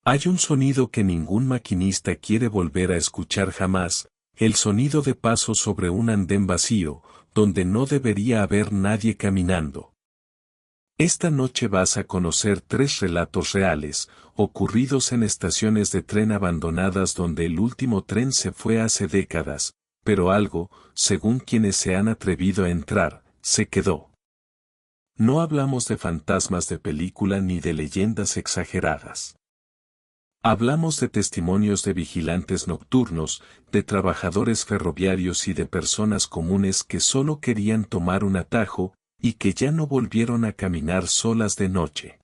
Hay un sonido que ningún maquinista quiere volver a escuchar jamás, el sonido de pasos sobre un andén vacío, donde no debería haber nadie caminando. Esta noche vas a conocer 3 relatos reales, ocurridos en estaciones de tren abandonadas donde el último tren se fue hace décadas, pero algo, según quienes se han atrevido a entrar, se quedó. No hablamos de fantasmas de película ni de leyendas exageradas. Hablamos de testimonios de vigilantes nocturnos, de trabajadores ferroviarios y de personas comunes que solo querían tomar un atajo, y que ya no volvieron a caminar solas de noche.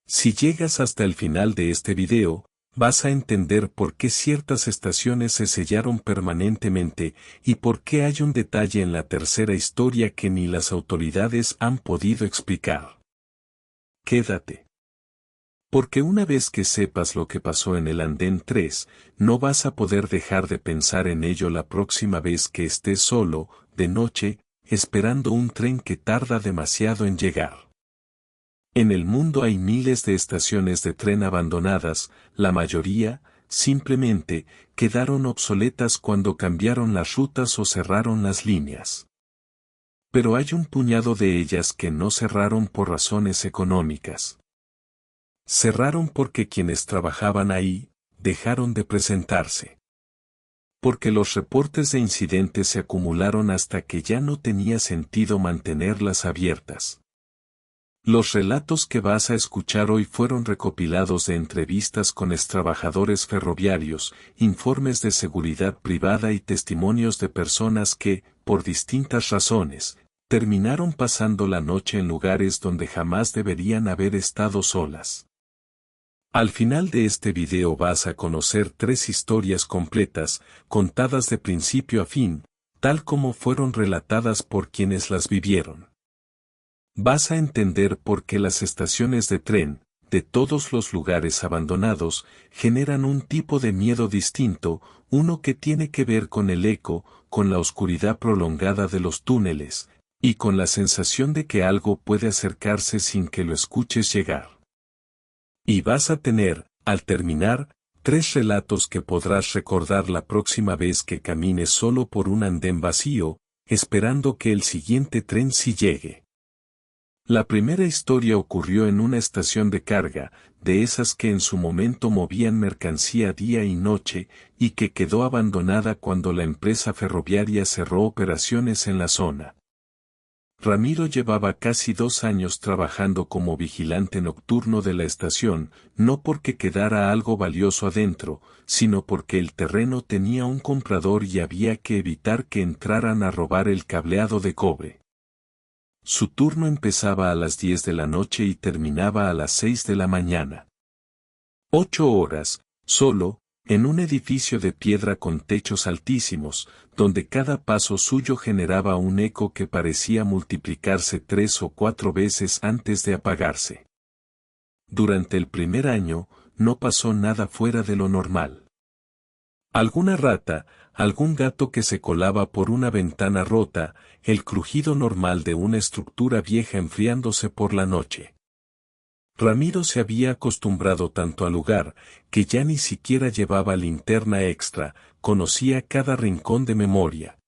Si llegas hasta el final de este video, vas a entender por qué ciertas estaciones se sellaron permanentemente y por qué hay un detalle en la tercera historia que ni las autoridades han podido explicar. Quédate. Porque una vez que sepas lo que pasó en el andén 3, no vas a poder dejar de pensar en ello la próxima vez que estés solo, de noche, esperando un tren que tarda demasiado en llegar. En el mundo hay miles de estaciones de tren abandonadas, la mayoría, simplemente, quedaron obsoletas cuando cambiaron las rutas o cerraron las líneas. Pero hay un puñado de ellas que no cerraron por razones económicas. Cerraron porque quienes trabajaban ahí, dejaron de presentarse. Porque los reportes de incidentes se acumularon hasta que ya no tenía sentido mantenerlas abiertas. Los relatos que vas a escuchar hoy fueron recopilados de entrevistas con extrabajadores ferroviarios, informes de seguridad privada y testimonios de personas que, por distintas razones, terminaron pasando la noche en lugares donde jamás deberían haber estado solas. Al final de este video vas a conocer 3 historias completas, contadas de principio a fin, tal como fueron relatadas por quienes las vivieron. Vas a entender por qué las estaciones de tren, de todos los lugares abandonados, generan un tipo de miedo distinto, uno que tiene que ver con el eco, con la oscuridad prolongada de los túneles, y con la sensación de que algo puede acercarse sin que lo escuches llegar. Y vas a tener, al terminar, 3 relatos que podrás recordar la próxima vez que camines solo por un andén vacío, esperando que el siguiente tren sí llegue. La primera historia ocurrió en una estación de carga, de esas que en su momento movían mercancía día y noche, y que quedó abandonada cuando la empresa ferroviaria cerró operaciones en la zona. Ramiro llevaba casi 2 años trabajando como vigilante nocturno de la estación, no porque quedara algo valioso adentro, sino porque el terreno tenía un comprador y había que evitar que entraran a robar el cableado de cobre. Su turno empezaba a las 10 de la noche y terminaba a las 6 de la mañana. 8 horas, solo, en un edificio de piedra con techos altísimos, donde cada paso suyo generaba un eco que parecía multiplicarse 3 o 4 veces antes de apagarse. Durante el primer año, no pasó nada fuera de lo normal. Alguna rata, algún gato que se colaba por una ventana rota, el crujido normal de una estructura vieja enfriándose por la noche. Ramiro se había acostumbrado tanto al lugar, que ya ni siquiera llevaba linterna extra, conocía cada rincón de memoria.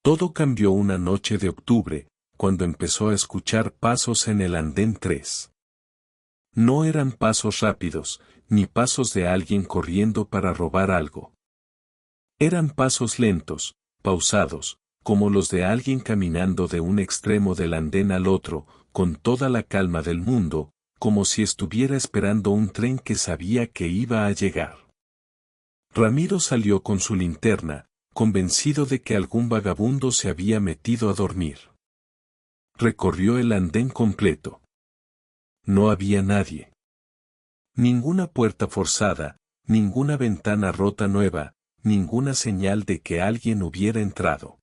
Todo cambió una noche de octubre, cuando empezó a escuchar pasos en el andén 3. No eran pasos rápidos, ni pasos de alguien corriendo para robar algo. Eran pasos lentos, pausados, como los de alguien caminando de un extremo del andén al otro, con toda la calma del mundo, como si estuviera esperando un tren que sabía que iba a llegar. Ramiro salió con su linterna, convencido de que algún vagabundo se había metido a dormir. Recorrió el andén completo. No había nadie. Ninguna puerta forzada, ninguna ventana rota nueva, ninguna señal de que alguien hubiera entrado.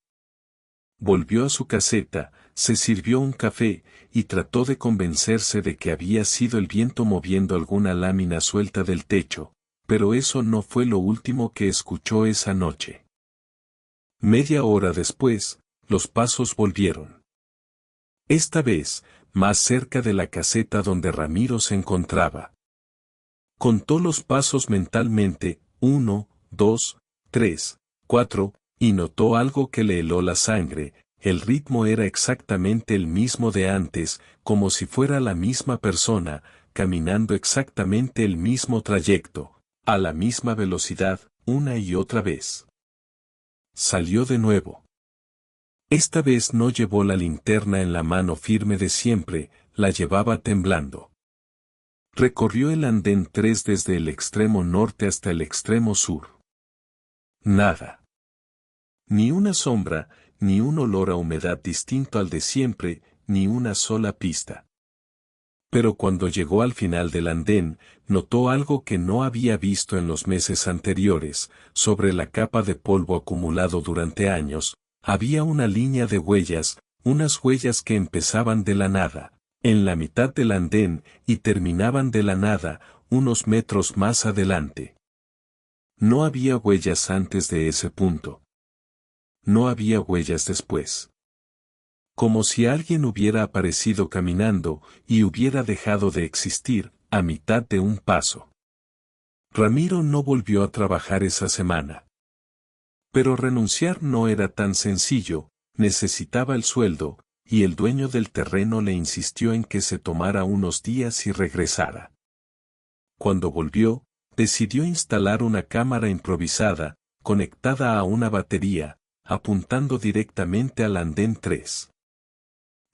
Volvió a su caseta, se sirvió un café, y trató de convencerse de que había sido el viento moviendo alguna lámina suelta del techo, pero eso no fue lo último que escuchó esa noche. Media hora después, los pasos volvieron. Esta vez, más cerca de la caseta donde Ramiro se encontraba. Contó los pasos mentalmente, 1, 2, 3, 4, y notó algo que le heló la sangre. El ritmo era exactamente el mismo de antes, como si fuera la misma persona, caminando exactamente el mismo trayecto, a la misma velocidad, una y otra vez. Salió de nuevo. Esta vez no llevó la linterna en la mano firme de siempre, la llevaba temblando. Recorrió el andén 3 desde el extremo norte hasta el extremo sur. Nada. Ni una sombra, ni un olor a humedad distinto al de siempre, ni una sola pista. Pero cuando llegó al final del andén, notó algo que no había visto en los meses anteriores. Sobre la capa de polvo acumulado durante años, había una línea de huellas, unas huellas que empezaban de la nada, en la mitad del andén, y terminaban de la nada, unos metros más adelante. No había huellas antes de ese punto. No había huellas después. Como si alguien hubiera aparecido caminando, y hubiera dejado de existir, a mitad de un paso. Ramiro no volvió a trabajar esa semana. Pero renunciar no era tan sencillo, necesitaba el sueldo, y el dueño del terreno le insistió en que se tomara unos días y regresara. Cuando volvió, decidió instalar una cámara improvisada, conectada a una batería, apuntando directamente al andén 3.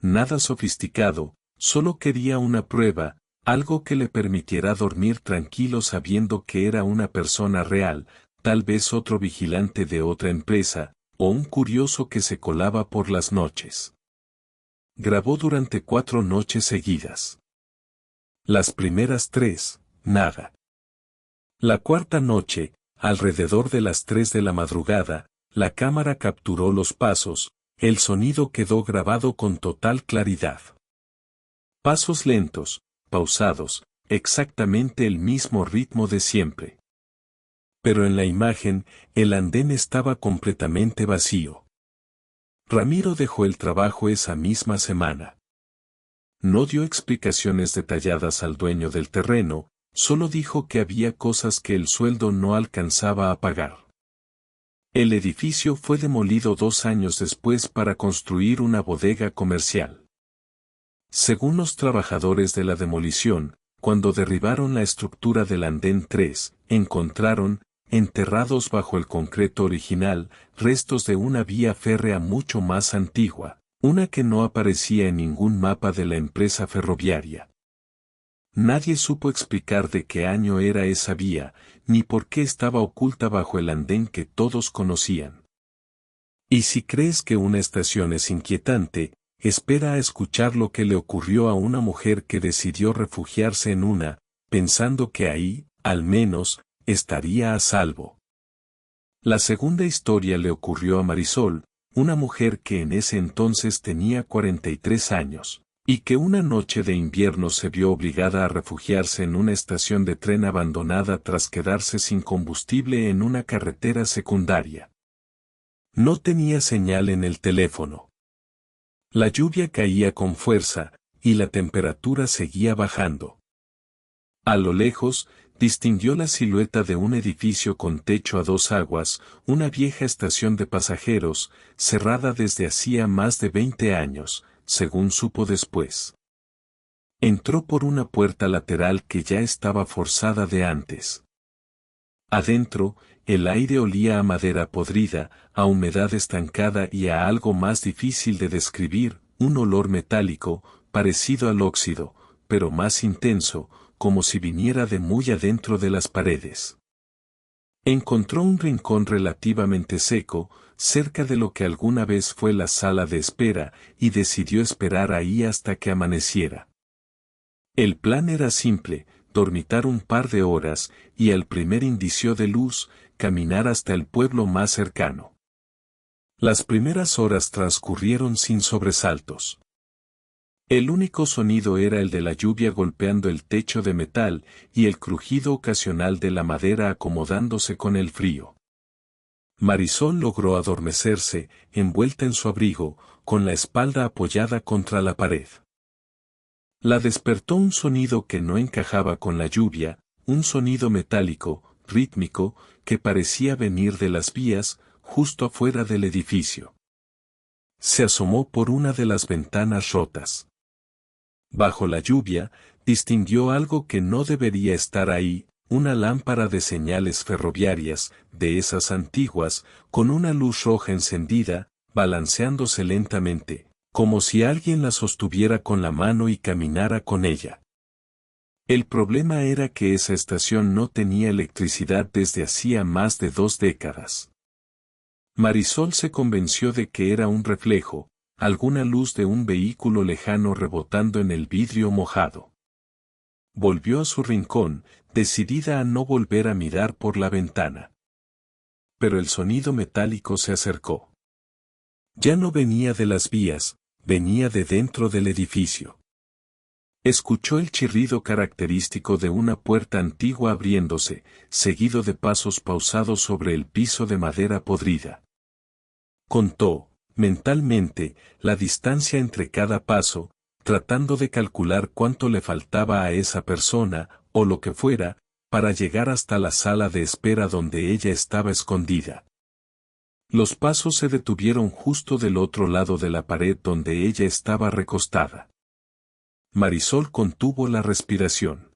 Nada sofisticado, solo quería una prueba, algo que le permitiera dormir tranquilo sabiendo que era una persona real, tal vez otro vigilante de otra empresa, o un curioso que se colaba por las noches. Grabó durante 4 noches seguidas. Las primeras 3, nada. La cuarta noche, alrededor de las 3 de la madrugada, la cámara capturó los pasos, el sonido quedó grabado con total claridad. Pasos lentos, pausados, exactamente el mismo ritmo de siempre. Pero en la imagen, el andén estaba completamente vacío. Ramiro dejó el trabajo esa misma semana. No dio explicaciones detalladas al dueño del terreno, solo dijo que había cosas que el sueldo no alcanzaba a pagar. El edificio fue demolido 2 años después para construir una bodega comercial. Según los trabajadores de la demolición, cuando derribaron la estructura del andén 3, encontraron, enterrados bajo el concreto original, restos de una vía férrea mucho más antigua, una que no aparecía en ningún mapa de la empresa ferroviaria. Nadie supo explicar de qué año era esa vía, ni por qué estaba oculta bajo el andén que todos conocían. Y si crees que una estación es inquietante, espera a escuchar lo que le ocurrió a una mujer que decidió refugiarse en una, pensando que ahí, al menos, estaría a salvo. La segunda historia le ocurrió a Marisol, una mujer que en ese entonces tenía 43 años. Y que una noche de invierno se vio obligada a refugiarse en una estación de tren abandonada tras quedarse sin combustible en una carretera secundaria. No tenía señal en el teléfono. La lluvia caía con fuerza, y la temperatura seguía bajando. A lo lejos, distinguió la silueta de un edificio con techo a 2 aguas, una vieja estación de pasajeros, cerrada desde hacía más de 20 años, según supo después. Entró por una puerta lateral que ya estaba forzada de antes. Adentro, el aire olía a madera podrida, a humedad estancada y a algo más difícil de describir, un olor metálico, parecido al óxido, pero más intenso, como si viniera de muy adentro de las paredes. Encontró un rincón relativamente seco, cerca de lo que alguna vez fue la sala de espera, y decidió esperar ahí hasta que amaneciera. El plan era simple, dormitar un par de horas, y al primer indicio de luz, caminar hasta el pueblo más cercano. Las primeras horas transcurrieron sin sobresaltos. El único sonido era el de la lluvia golpeando el techo de metal, y el crujido ocasional de la madera acomodándose con el frío. Marisol logró adormecerse, envuelta en su abrigo, con la espalda apoyada contra la pared. La despertó un sonido que no encajaba con la lluvia, un sonido metálico, rítmico, que parecía venir de las vías, justo afuera del edificio. Se asomó por una de las ventanas rotas. Bajo la lluvia, distinguió algo que no debería estar ahí, una lámpara de señales ferroviarias, de esas antiguas, con una luz roja encendida, balanceándose lentamente, como si alguien la sostuviera con la mano y caminara con ella. El problema era que esa estación no tenía electricidad desde hacía más de 2 décadas. Marisol se convenció de que era un reflejo, alguna luz de un vehículo lejano rebotando en el vidrio mojado. Volvió a su rincón, decidida a no volver a mirar por la ventana. Pero el sonido metálico se acercó. Ya no venía de las vías, venía de dentro del edificio. Escuchó el chirrido característico de una puerta antigua abriéndose, seguido de pasos pausados sobre el piso de madera podrida. Contó, mentalmente, la distancia entre cada paso, tratando de calcular cuánto le faltaba a esa persona, o lo que fuera, para llegar hasta la sala de espera donde ella estaba escondida. Los pasos se detuvieron justo del otro lado de la pared donde ella estaba recostada. Marisol contuvo la respiración.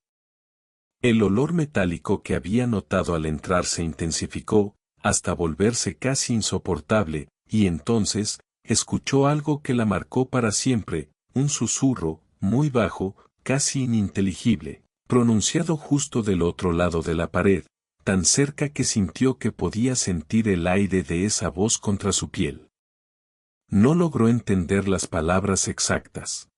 El olor metálico que había notado al entrar se intensificó, hasta volverse casi insoportable, y entonces, escuchó algo que la marcó para siempre, un susurro, muy bajo, casi ininteligible, pronunciado justo del otro lado de la pared, tan cerca que sintió que podía sentir el aire de esa voz contra su piel. No logró entender las palabras exactas.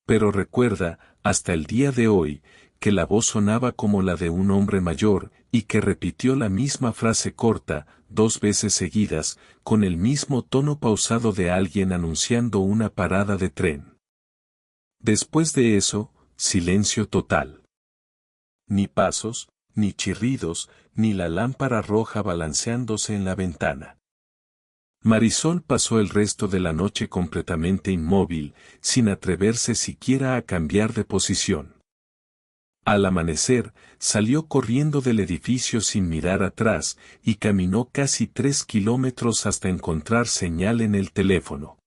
Pero recuerda, hasta el día de hoy, que la voz sonaba como la de un hombre mayor, y que repitió la misma frase corta, 2 veces seguidas, con el mismo tono pausado de alguien anunciando una parada de tren. Después de eso, silencio total. Ni pasos, ni chirridos, ni la lámpara roja balanceándose en la ventana. Marisol pasó el resto de la noche completamente inmóvil, sin atreverse siquiera a cambiar de posición. Al amanecer, salió corriendo del edificio sin mirar atrás, y caminó casi 3 kilómetros hasta encontrar señal en el teléfono.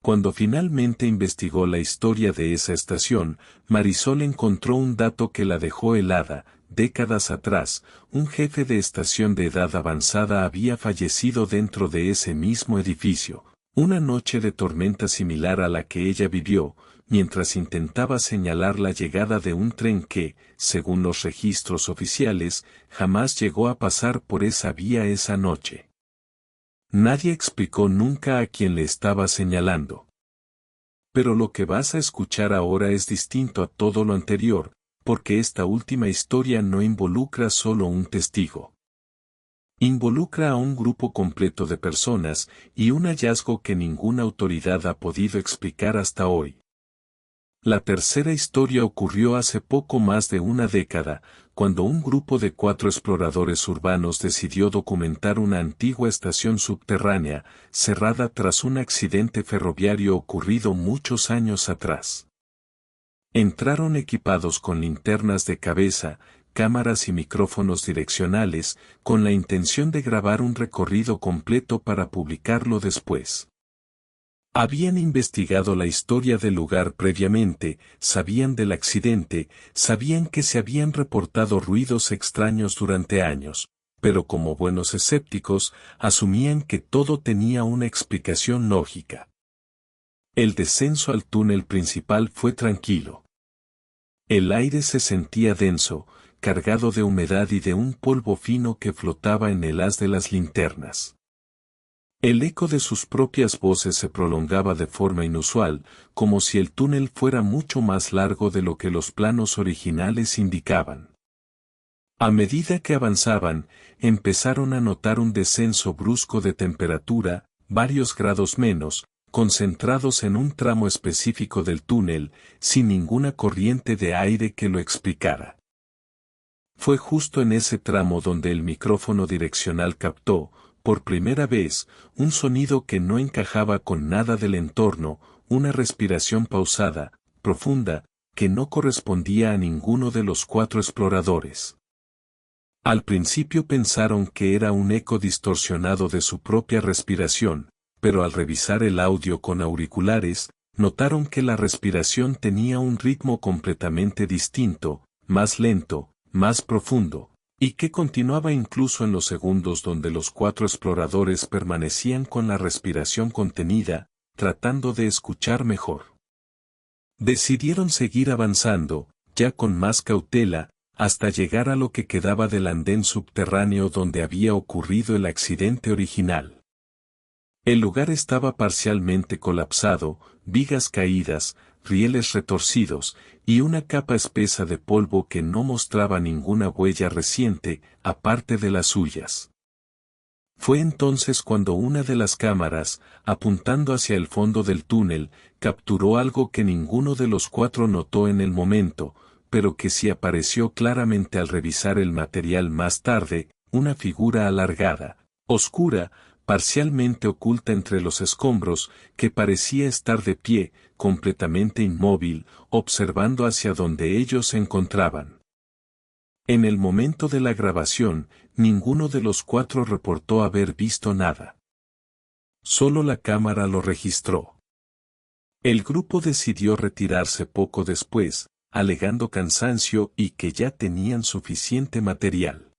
Cuando finalmente investigó la historia de esa estación, Marisol encontró un dato que la dejó helada. Décadas atrás, un jefe de estación de edad avanzada había fallecido dentro de ese mismo edificio, una noche de tormenta similar a la que ella vivió, mientras intentaba señalar la llegada de un tren que, según los registros oficiales, jamás llegó a pasar por esa vía esa noche. Nadie explicó nunca a quién le estaba señalando. Pero lo que vas a escuchar ahora es distinto a todo lo anterior, porque esta última historia no involucra solo un testigo. Involucra a un grupo completo de personas y un hallazgo que ninguna autoridad ha podido explicar hasta hoy. La tercera historia ocurrió hace poco más de una década, cuando un grupo de 4 exploradores urbanos decidió documentar una antigua estación subterránea, cerrada tras un accidente ferroviario ocurrido muchos años atrás. Entraron equipados con linternas de cabeza, cámaras y micrófonos direccionales, con la intención de grabar un recorrido completo para publicarlo después. Habían investigado la historia del lugar previamente, sabían del accidente, sabían que se habían reportado ruidos extraños durante años, pero como buenos escépticos, asumían que todo tenía una explicación lógica. El descenso al túnel principal fue tranquilo. El aire se sentía denso, cargado de humedad y de un polvo fino que flotaba en el haz de las linternas. El eco de sus propias voces se prolongaba de forma inusual, como si el túnel fuera mucho más largo de lo que los planos originales indicaban. A medida que avanzaban, empezaron a notar un descenso brusco de temperatura, varios grados menos, concentrados en un tramo específico del túnel, sin ninguna corriente de aire que lo explicara. Fue justo en ese tramo donde el micrófono direccional captó, por primera vez, un sonido que no encajaba con nada del entorno, una respiración pausada, profunda, que no correspondía a ninguno de los 4 exploradores. Al principio pensaron que era un eco distorsionado de su propia respiración, pero al revisar el audio con auriculares, notaron que la respiración tenía un ritmo completamente distinto, más lento, más profundo, y que continuaba incluso en los segundos donde los 4 exploradores permanecían con la respiración contenida, tratando de escuchar mejor. Decidieron seguir avanzando, ya con más cautela, hasta llegar a lo que quedaba del andén subterráneo donde había ocurrido el accidente original. El lugar estaba parcialmente colapsado, vigas caídas, rieles retorcidos, y una capa espesa de polvo que no mostraba ninguna huella reciente, aparte de las suyas. Fue entonces cuando una de las cámaras, apuntando hacia el fondo del túnel, capturó algo que ninguno de los 4 notó en el momento, pero que sí apareció claramente al revisar el material más tarde, una figura alargada, oscura, parcialmente oculta entre los escombros, que parecía estar de pie, completamente inmóvil, observando hacia donde ellos se encontraban. En el momento de la grabación, ninguno de los 4 reportó haber visto nada. Solo la cámara lo registró. El grupo decidió retirarse poco después, alegando cansancio y que ya tenían suficiente material.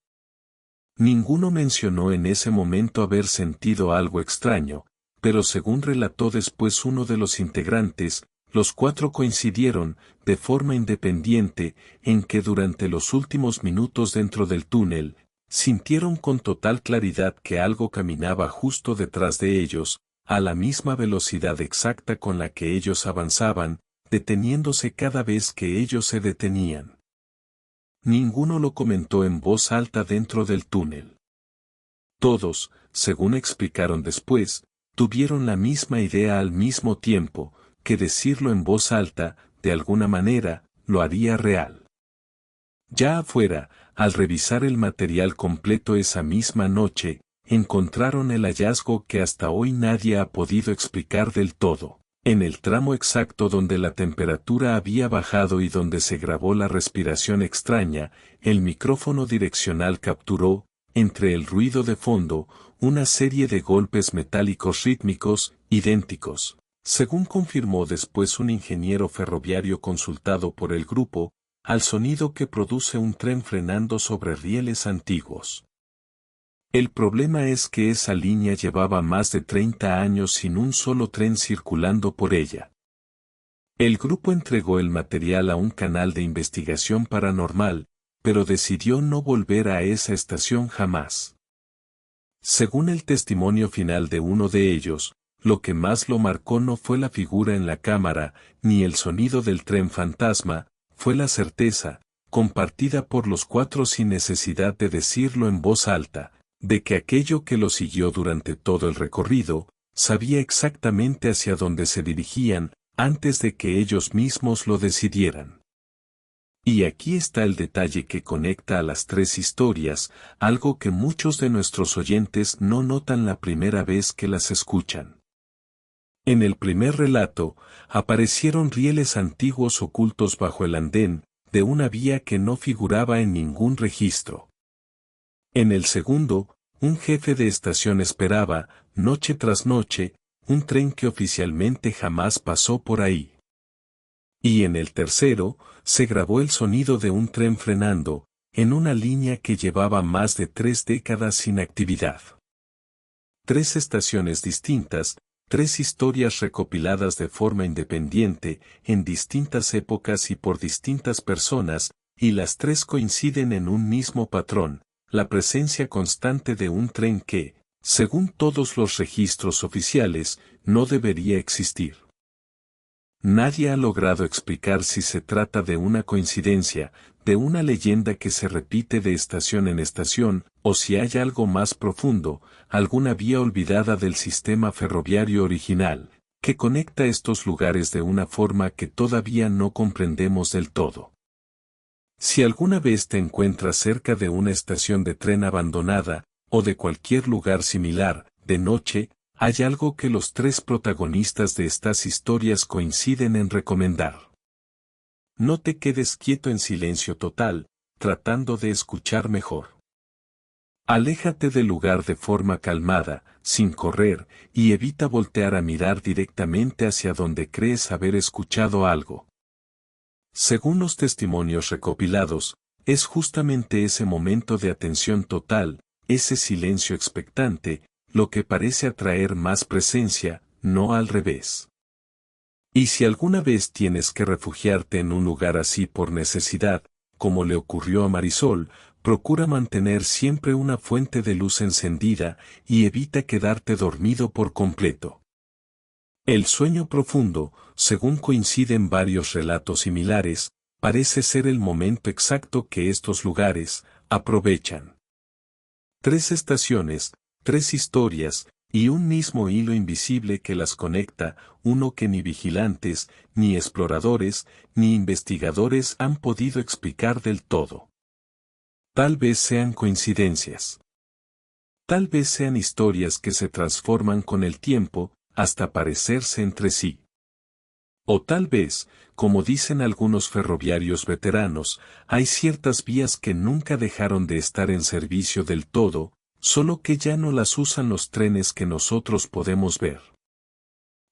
Ninguno mencionó en ese momento haber sentido algo extraño, pero según relató después uno de los integrantes, los 4 coincidieron, de forma independiente, en que durante los últimos minutos dentro del túnel, sintieron con total claridad que algo caminaba justo detrás de ellos, a la misma velocidad exacta con la que ellos avanzaban, deteniéndose cada vez que ellos se detenían. Ninguno lo comentó en voz alta dentro del túnel. Todos, según explicaron después, tuvieron la misma idea al mismo tiempo, que decirlo en voz alta, de alguna manera, lo haría real. Ya afuera, al revisar el material completo esa misma noche, encontraron el hallazgo que hasta hoy nadie ha podido explicar del todo. En el tramo exacto donde la temperatura había bajado y donde se grabó la respiración extraña, el micrófono direccional capturó, entre el ruido de fondo, una serie de golpes metálicos rítmicos, idénticos, según confirmó después un ingeniero ferroviario consultado por el grupo, al sonido que produce un tren frenando sobre rieles antiguos. El problema es que esa línea llevaba más de 30 años sin un solo tren circulando por ella. El grupo entregó el material a un canal de investigación paranormal, pero decidió no volver a esa estación jamás. Según el testimonio final de uno de ellos, lo que más lo marcó no fue la figura en la cámara, ni el sonido del tren fantasma, fue la certeza, compartida por los 4 sin necesidad de decirlo en voz alta, de que aquello que lo siguió durante todo el recorrido, sabía exactamente hacia dónde se dirigían, antes de que ellos mismos lo decidieran. Y aquí está el detalle que conecta a las 3 historias, algo que muchos de nuestros oyentes no notan la primera vez que las escuchan. En el primer relato, aparecieron rieles antiguos ocultos bajo el andén, de una vía que no figuraba en ningún registro. En el segundo, un jefe de estación esperaba, noche tras noche, un tren que oficialmente jamás pasó por ahí. Y en el tercero, se grabó el sonido de un tren frenando, en una línea que llevaba más de 3 décadas sin actividad. 3 estaciones distintas, 3 historias recopiladas de forma independiente, en distintas épocas y por distintas personas, y las 3 coinciden en un mismo patrón, la presencia constante de un tren que, según todos los registros oficiales, no debería existir. Nadie ha logrado explicar si se trata de una coincidencia, de una leyenda que se repite de estación en estación, o si hay algo más profundo, alguna vía olvidada del sistema ferroviario original, que conecta estos lugares de una forma que todavía no comprendemos del todo. Si alguna vez te encuentras cerca de una estación de tren abandonada, o de cualquier lugar similar, de noche, hay algo que los 3 protagonistas de estas historias coinciden en recomendar. No te quedes quieto en silencio total, tratando de escuchar mejor. Aléjate del lugar de forma calmada, sin correr, y evita voltear a mirar directamente hacia donde crees haber escuchado algo. Según los testimonios recopilados, es justamente ese momento de atención total, ese silencio expectante, lo que parece atraer más presencia, no al revés. Y si alguna vez tienes que refugiarte en un lugar así por necesidad, como le ocurrió a Marisol, procura mantener siempre una fuente de luz encendida y evita quedarte dormido por completo. El sueño profundo, según coinciden varios relatos similares, parece ser el momento exacto que estos lugares aprovechan. 3 estaciones, 3 historias, y un mismo hilo invisible que las conecta, uno que ni vigilantes, ni exploradores, ni investigadores han podido explicar del todo. Tal vez sean coincidencias. Tal vez sean historias que se transforman con el tiempo, hasta parecerse entre sí. O tal vez, como dicen algunos ferroviarios veteranos, hay ciertas vías que nunca dejaron de estar en servicio del todo, solo que ya no las usan los trenes que nosotros podemos ver.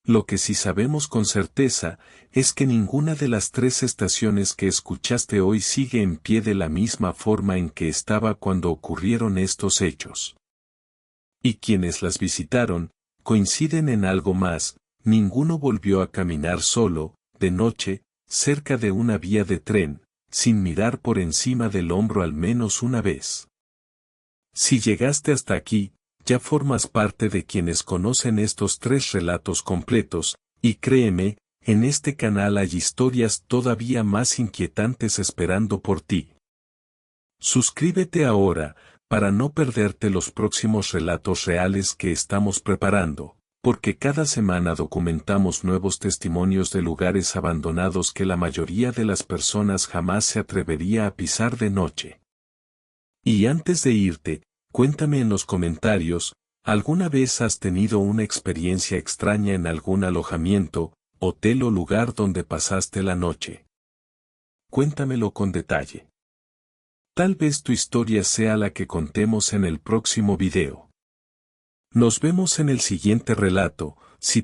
Lo que sí sabemos con certeza es que ninguna de las 3 estaciones que escuchaste hoy sigue en pie de la misma forma en que estaba cuando ocurrieron estos hechos. Y quienes las visitaron, coinciden en algo más, ninguno volvió a caminar solo, de noche, cerca de una vía de tren, sin mirar por encima del hombro al menos una vez. Si llegaste hasta aquí, ya formas parte de quienes conocen estos 3 relatos completos, y créeme, en este canal hay historias todavía más inquietantes esperando por ti. Suscríbete ahora, para no perderte los próximos relatos reales que estamos preparando, porque cada semana documentamos nuevos testimonios de lugares abandonados que la mayoría de las personas jamás se atrevería a pisar de noche. Y antes de irte, cuéntame en los comentarios, ¿alguna vez has tenido una experiencia extraña en algún alojamiento, hotel o lugar donde pasaste la noche? Cuéntamelo con detalle. Tal vez tu historia sea la que contemos en el próximo video. Nos vemos en el siguiente relato. Si te